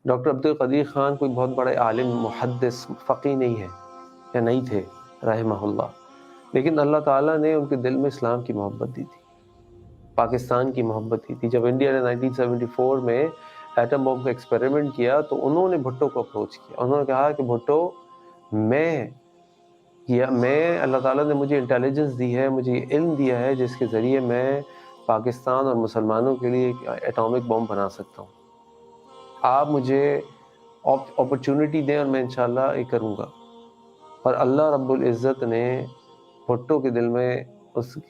Doctor عبد القدیر خان کوئی بہت بڑے عالم محدث فقی نہیں ہے یا نہیں تھے رحمہ اللہ، لیکن اللہ تعالیٰ نے ان کے دل میں اسلام کی محبت دی تھی، پاکستان کی محبت دی تھی۔ جب انڈیا نے 1974 میں ایٹم بم کا ایکسپیریمنٹ کیا تو انہوں نے بھٹو کو اپروچ کیا، انہوں نے کہا کہ بھٹو، میں اللہ تعالیٰ نے مجھے انٹیلیجنس دی ہے، مجھے یہ علم دیا ہے جس کے ذریعے میں پاکستان اور مسلمانوں کے لیے ایک ایٹامک بم بنا سکتا ہوں، آپ مجھے اپرچونٹی دیں اور میں انشاءاللہ یہ کروں گا۔ اور اللہ رب العزت نے بھٹو کے دل میں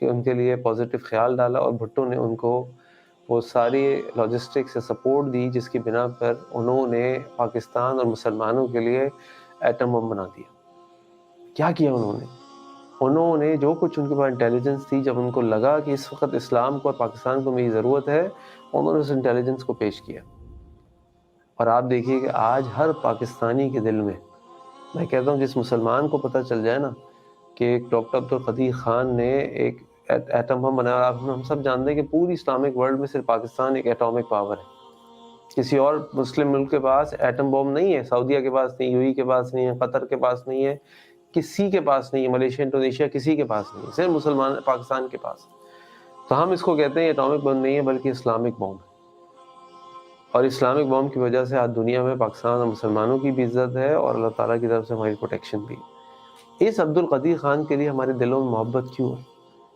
ان کے لیے پازیٹیو خیال ڈالا، اور بھٹو نے ان کو وہ ساری لاجسٹک سے سپورٹ دی جس کی بنا پر انہوں نے پاکستان اور مسلمانوں کے لیے ایٹم بم بنا دیا۔ کیا کیا انہوں نے جو کچھ ان کے پاس انٹیلیجنس تھی، جب ان کو لگا کہ اس وقت اسلام کو اور پاکستان کو میری ضرورت ہے، انہوں نے اس انٹیلیجنس کو پیش کیا۔ اور آپ دیکھیے کہ آج ہر پاکستانی کے دل میں کہتا ہوں جس مسلمان کو پتہ چل جائے نا کہ ڈاکٹر عبد القدیر خان نے ایک ایٹم بم بنایا، ہم سب جانتے ہیں کہ پوری اسلامک ورلڈ میں صرف پاکستان ایک ایٹامک پاور ہے، کسی اور مسلم ملک کے پاس ایٹم بم نہیں ہے، سعودیہ کے پاس نہیں، یو اے کے پاس نہیں ہے، قطر کے پاس نہیں ہے، کسی کے پاس نہیں ہے، ملیشیا انڈونیشیا کسی کے پاس نہیں ہے، صرف مسلمان پاکستان کے پاس۔ تو ہم اس کو کہتے ہیں ایٹامک بم نہیں ہے بلکہ اسلامک بم ہے، اور اسلامک بم کی وجہ سے آج دنیا میں پاکستان اور مسلمانوں کی بھی عزت ہے اور اللہ تعالیٰ کی طرف سے ہماری پروٹیکشن بھی ہے۔ اس عبد القدیر خان کے لیے ہمارے دلوں میں محبت کیوں ہے؟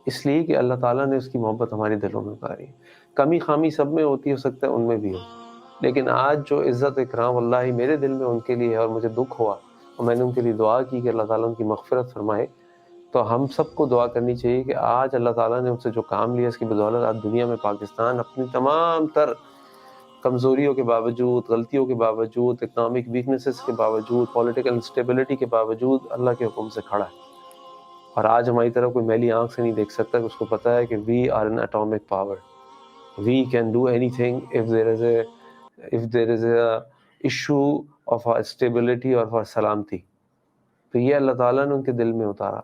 اس لیے کہ اللہ تعالیٰ نے اس کی محبت ہمارے دلوں میں اتاری ہے۔ کمی خامی سب میں ہوتی ہو سکتا ہے ان میں بھی ہو، لیکن آج جو عزت اکرام واللہ میرے دل میں ان کے لیے ہے، اور مجھے دکھ ہوا اور میں نے ان کے لیے دعا کی کہ اللہ تعالیٰ ان کی مغفرت فرمائے، تو ہم سب کو دعا کرنی چاہیے کہ آج اللہ تعالیٰ نے ان سے جو کام لیا اس کی بدولت آج دنیا میں پاکستان اپنی تمام تر کمزوریوں کے باوجود، غلطیوں کے باوجود، اکنامک ویکنیسز کے باوجود، پولیٹیکل انسٹیبلٹی کے باوجود اللہ کے حکم سے کھڑا ہے، اور آج ہماری طرف کوئی میلی آنکھ سے نہیں دیکھ سکتا کہ اس کو پتہ ہے کہ we are an atomic power, we can do anything if there is a issue of our stability اور for سلامتی۔ تو یہ اللہ تعالیٰ نے ان کے دل میں اتارا۔